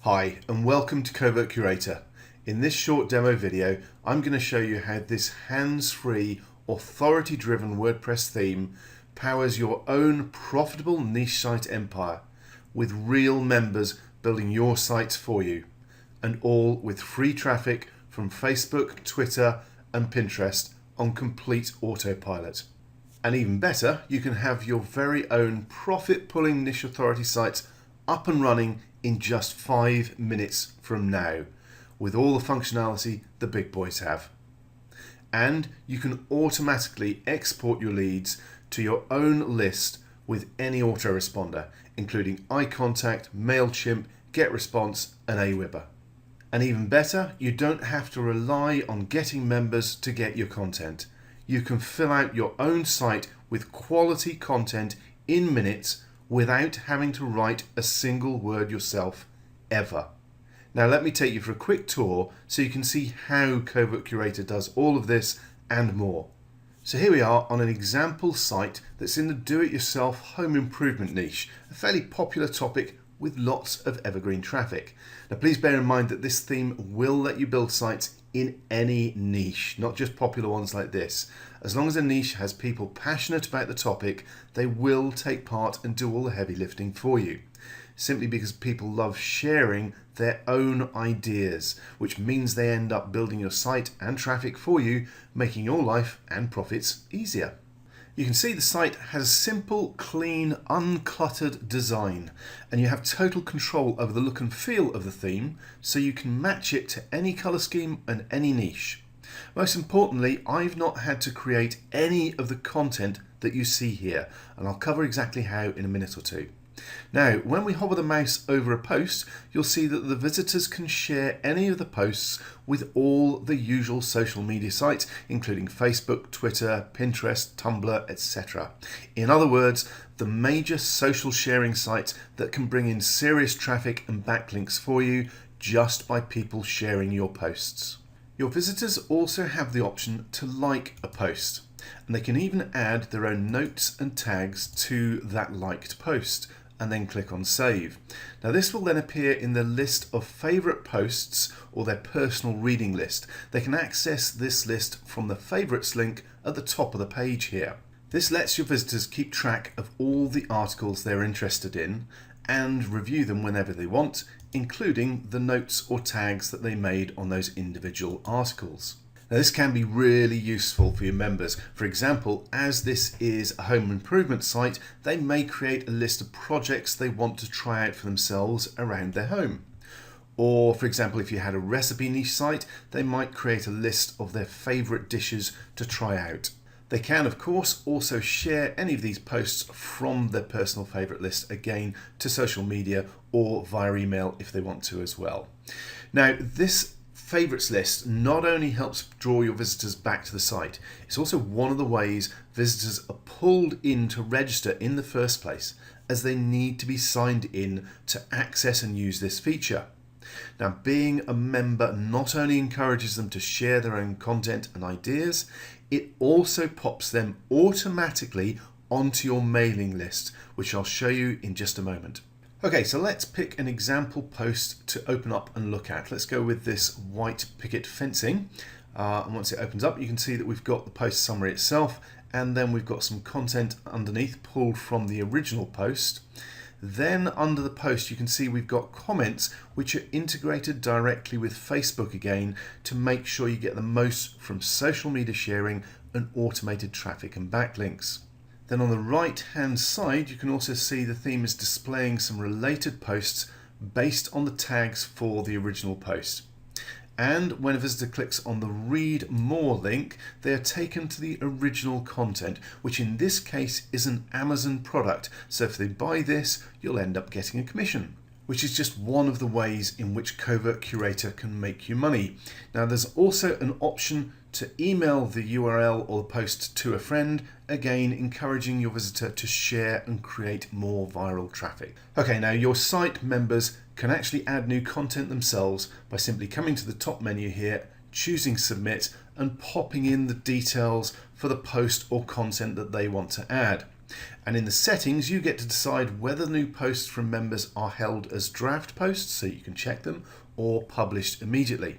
Hi and welcome to Covert Curator. In this short demo video, I'm going to show you how this hands-free, authority-driven WordPress theme powers your own profitable niche site empire with real members building your sites for you, and all with free traffic from Facebook, Twitter and Pinterest on complete autopilot. And even better, you can have your very own profit-pulling niche authority sites up and running in just 5 minutes from now, with all the functionality the big boys have. And you can automatically export your leads to your own list with any autoresponder, including iContact, MailChimp, GetResponse and Aweber. And even better, you don't have to rely on getting members to get your content. You can fill out your own site with quality content in minutes without having to write a single word yourself, ever. Now let me take you for a quick tour so you can see how Covert Curator does all of this and more. So here we are on an example site that's in the do-it-yourself home improvement niche, a fairly popular topic with lots of evergreen traffic. Now please bear in mind that this theme will let you build sites in any niche, not just popular ones like this. As long as a niche has people passionate about the topic, they will take part and do all the heavy lifting for you. Simply because people love sharing their own ideas, which means they end up building your site and traffic for you, making your life and profits easier. You can see the site has a simple, clean, uncluttered design, and you have total control over the look and feel of the theme, so you can match it to any color scheme and any niche. Most importantly, I've not had to create any of the content that you see here, and I'll cover exactly how in a minute or two. Now, when we hover the mouse over a post, you'll see that the visitors can share any of the posts with all the usual social media sites, including Facebook, Twitter, Pinterest, Tumblr, etc. In other words, the major social sharing sites that can bring in serious traffic and backlinks for you just by people sharing your posts. Your visitors also have the option to like a post, and they can even add their own notes and tags to that liked post, and then click on save. Now this will then appear in the list of favourite posts or their personal reading list. They can access this list from the favourites link at the top of the page here. This lets your visitors keep track of all the articles they're interested in and review them whenever they want, including the notes or tags that they made on those individual articles. Now this can be really useful for your members. For example, as this is a home improvement site, they may create a list of projects they want to try out for themselves around their home. Or for example, if you had a recipe niche site, they might create a list of their favourite dishes to try out. They can, of course, also share any of these posts from their personal favourite list again to social media or via email if they want to as well. Now, this favourites list not only helps draw your visitors back to the site, it's also one of the ways visitors are pulled in to register in the first place, as they need to be signed in to access and use this feature. Now, being a member not only encourages them to share their own content and ideas, it also pops them automatically onto your mailing list, which I'll show you in just a moment. Okay, so let's pick an example post to open up and look at. Let's go with this white picket fencing. And once it opens up, you can see that we've got the post summary itself, and then we've got some content underneath pulled from the original post. Then under the post, you can see we've got comments which are integrated directly with Facebook again to make sure you get the most from social media sharing and automated traffic and backlinks. Then on the right hand side, you can also see the theme is displaying some related posts based on the tags for the original post. And when a visitor clicks on the read more link, they are taken to the original content, which in this case is an Amazon product. So if they buy this, you'll end up getting a commission, which is just one of the ways in which Covert Curator can make you money. Now there's also an option to email the URL or the post to a friend, again encouraging your visitor to share and create more viral traffic. Okay, now your site members can actually add new content themselves by simply coming to the top menu here, choosing submit and popping in the details for the post or content that they want to add. And in the settings, you get to decide whether new posts from members are held as draft posts, so you can check them, or published immediately.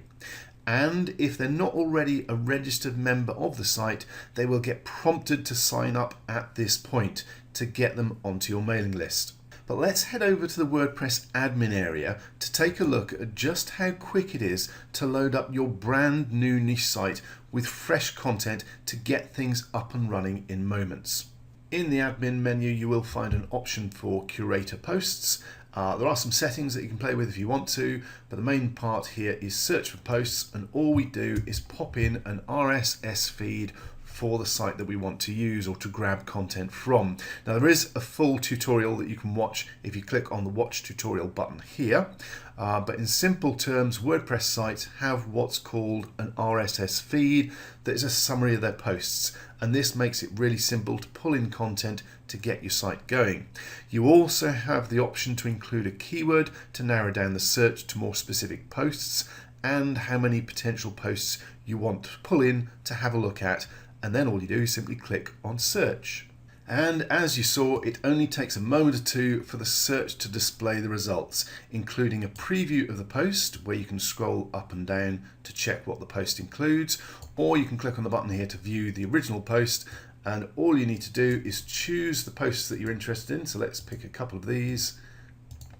And if they're not already a registered member of the site, they will get prompted to sign up at this point to get them onto your mailing list. But let's head over to the WordPress admin area to take a look at just how quick it is to load up your brand new niche site with fresh content to get things up and running in moments. In the admin menu, you will find an option for curator posts. There are some settings that you can play with if you want to, but the main part here is search for posts, and all we do is pop in an RSS feed for the site that we want to use or to grab content from. Now there is a full tutorial that you can watch if you click on the watch tutorial button here, but in simple terms, WordPress sites have what's called an RSS feed that is a summary of their posts, and this makes it really simple to pull in content to get your site going. You also have the option to include a keyword to narrow down the search to more specific posts and how many potential posts you want to pull in to have a look at, and then all you do is simply click on search. And as you saw, it only takes a moment or two for the search to display the results, including a preview of the post where you can scroll up and down to check what the post includes, or you can click on the button here to view the original post, and all you need to do is choose the posts that you're interested in. So let's pick a couple of these,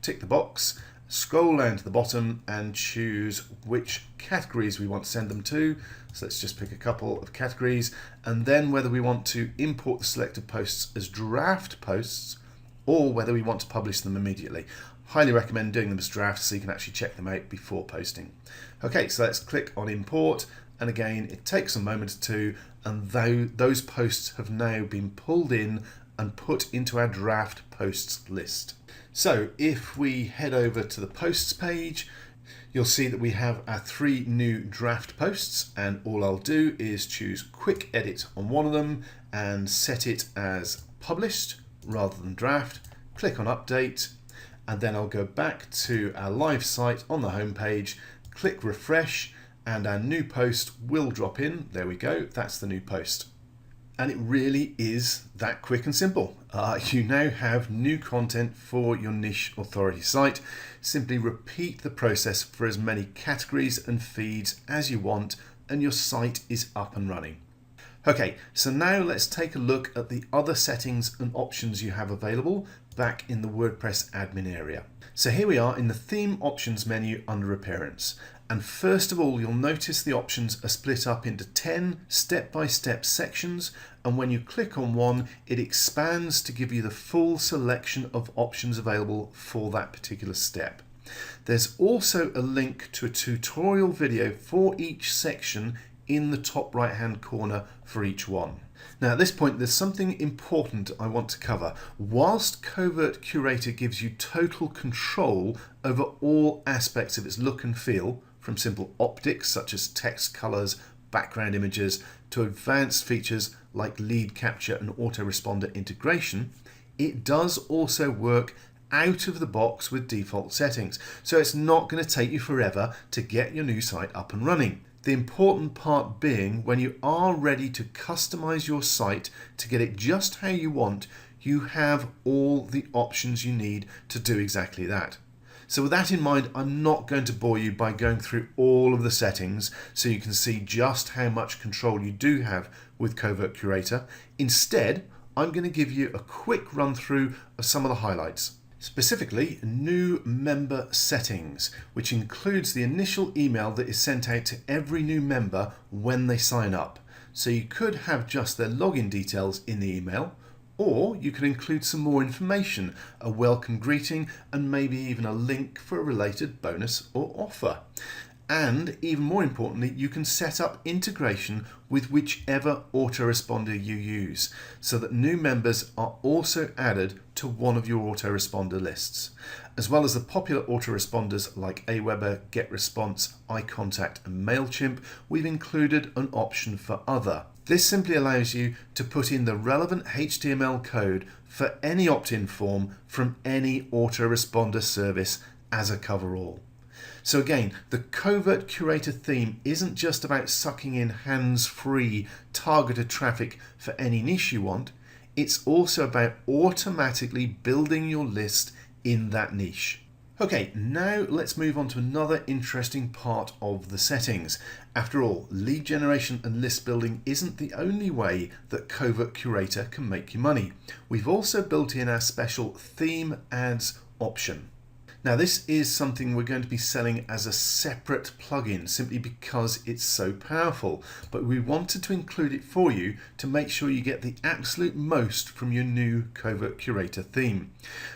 tick the box, scroll down to the bottom and choose which categories we want to send them to. So let's just pick a couple of categories, and then whether we want to import the selected posts as draft posts or whether we want to publish them immediately. Highly recommend doing them as drafts so you can actually check them out before posting. Okay, so let's click on import, and again it takes a moment or two, and those posts have now been pulled in and put into our draft posts list. So if we head over to the posts page, you'll see that we have our 3 new draft posts, and all I'll do is choose quick edit on one of them and set it as published rather than draft. Click on update, and then I'll go back to our live site on the home page, click refresh, and our new post will drop in. There we go, that's the new post. And it really is that quick and simple. You now have new content for your niche authority site. Simply repeat the process for as many categories and feeds as you want, and your site is up and running. Okay, so now let's take a look at the other settings and options you have available back in the WordPress admin area. So here we are in the theme options menu under appearance. And first of all, you'll notice the options are split up into 10 step-by-step sections, and when you click on one, it expands to give you the full selection of options available for that particular step. There's also a link to a tutorial video for each section in the top right-hand corner for each one. Now at this point, there's something important I want to cover. Whilst Covert Curator gives you total control over all aspects of its look and feel, from simple optics such as text colors, background images, to advanced features like lead capture and autoresponder integration, it does also work out of the box with default settings. So it's not going to take you forever to get your new site up and running. The important part being, when you are ready to customize your site to get it just how you want, you have all the options you need to do exactly that. So with that in mind, I'm not going to bore you by going through all of the settings so you can see just how much control you do have with Covert Curator. Instead, I'm going to give you a quick run through of some of the highlights. Specifically, new member settings, which includes the initial email that is sent out to every new member when they sign up. So you could have just their login details in the email, or you could include some more information, a welcome greeting, and maybe even a link for a related bonus or offer. And even more importantly, you can set up integration with whichever autoresponder you use so that new members are also added to one of your autoresponder lists. As well as the popular autoresponders like Aweber, GetResponse, iContact and MailChimp, we've included an option for other. This simply allows you to put in the relevant HTML code for any opt-in form from any autoresponder service as a coverall. So again, the Covert Curator theme isn't just about sucking in hands-free targeted traffic for any niche you want. It's also about automatically building your list in that niche. Okay, now let's move on to another interesting part of the settings. After all, lead generation and list building isn't the only way that Covert Curator can make you money. We've also built in our special theme ads option. Now this is something we're going to be selling as a separate plugin simply because it's so powerful, but we wanted to include it for you to make sure you get the absolute most from your new Covert Curator theme.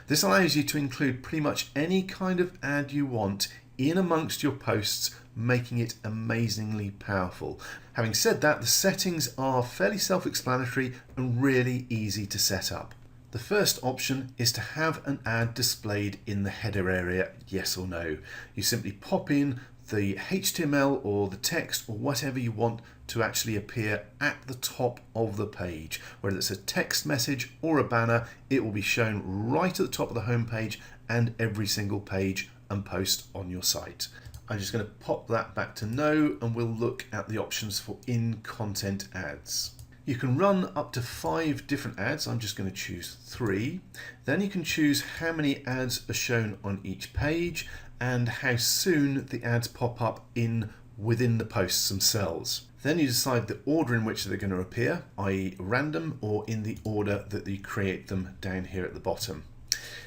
This allows you to include pretty much any kind of ad you want in amongst your posts, making it amazingly powerful. Having said that, the settings are fairly self-explanatory and really easy to set up. The first option is to have an ad displayed in the header area, yes or no. You simply pop in the HTML or the text or whatever you want to actually appear at the top of the page. Whether it's a text message or a banner, it will be shown right at the top of the home page and every single page and post on your site. I'm just going to pop that back to no, and we'll look at the options for in-content ads. You can run up to 5 different ads. I'm just going to choose 3. Then you can choose how many ads are shown on each page and how soon the ads pop up within the posts themselves. Then you decide the order in which they're going to appear, i.e. random, or in the order that you create them down here at the bottom.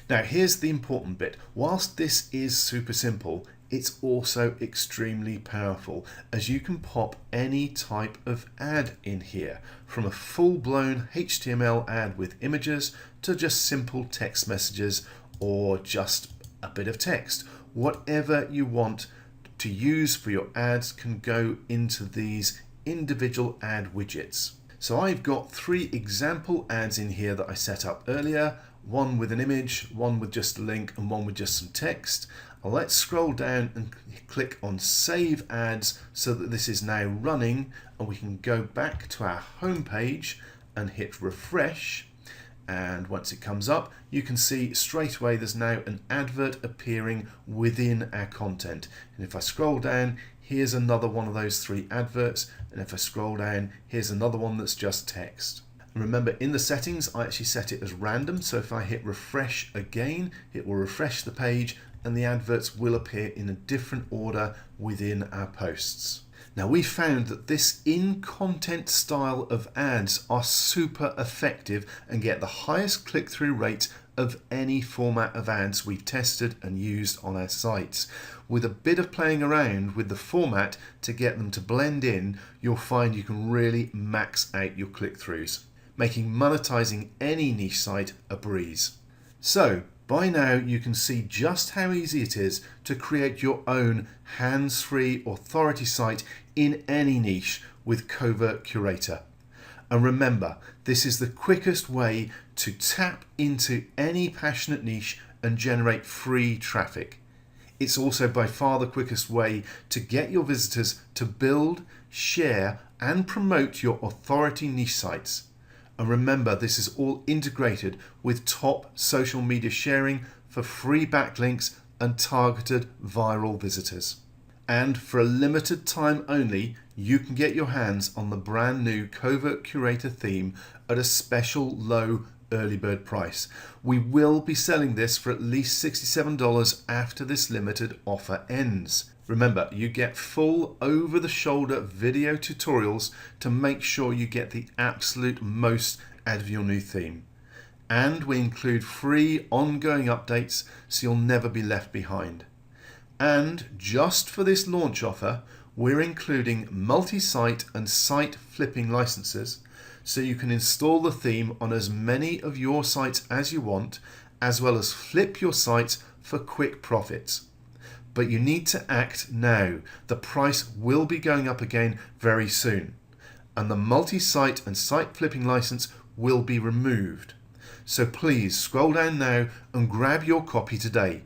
Now here's the important bit. Whilst this is super simple, it's also extremely powerful, as you can pop any type of ad in here, from a full-blown HTML ad with images to just simple text messages or just a bit of text. Whatever you want to use for your ads can go into these individual ad widgets. So I've got 3 example ads in here that I set up earlier, one with an image, one with just a link, and one with just some text. Let's scroll down and click on Save Ads so that this is now running, and we can go back to our home page and hit refresh. And once it comes up, you can see straight away there's now an advert appearing within our content. And if I scroll down, here's another one of those 3 adverts. And if I scroll down, here's another one that's just text. And remember, in the settings, I actually set it as random. So if I hit refresh again, it will refresh the page and the adverts will appear in a different order within our posts. Now we found that this in-content style of ads are super effective and get the highest click-through rate of any format of ads we've tested and used on our sites. With a bit of playing around with the format to get them to blend in, you'll find you can really max out your click-throughs, making monetizing any niche site a breeze. So, by now you can see just how easy it is to create your own hands-free authority site in any niche with Covert Curator. And remember, this is the quickest way to tap into any passionate niche and generate free traffic. It's also by far the quickest way to get your visitors to build, share, and promote your authority niche sites. And remember, this is all integrated with top social media sharing for free backlinks and targeted viral visitors. And for a limited time only, you can get your hands on the brand new Covert Curator theme at a special low early bird price. We will be selling this for at least $67 after this limited offer ends. Remember, you get full over-the-shoulder video tutorials to make sure you get the absolute most out of your new theme. And we include free ongoing updates so you'll never be left behind. And just for this launch offer, we're including multi-site and site flipping licenses so you can install the theme on as many of your sites as you want, as well as flip your sites for quick profits. But you need to act now. The price will be going up again very soon, and the multi-site and site flipping license will be removed. So please scroll down now and grab your copy today,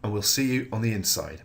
and we'll see you on the inside.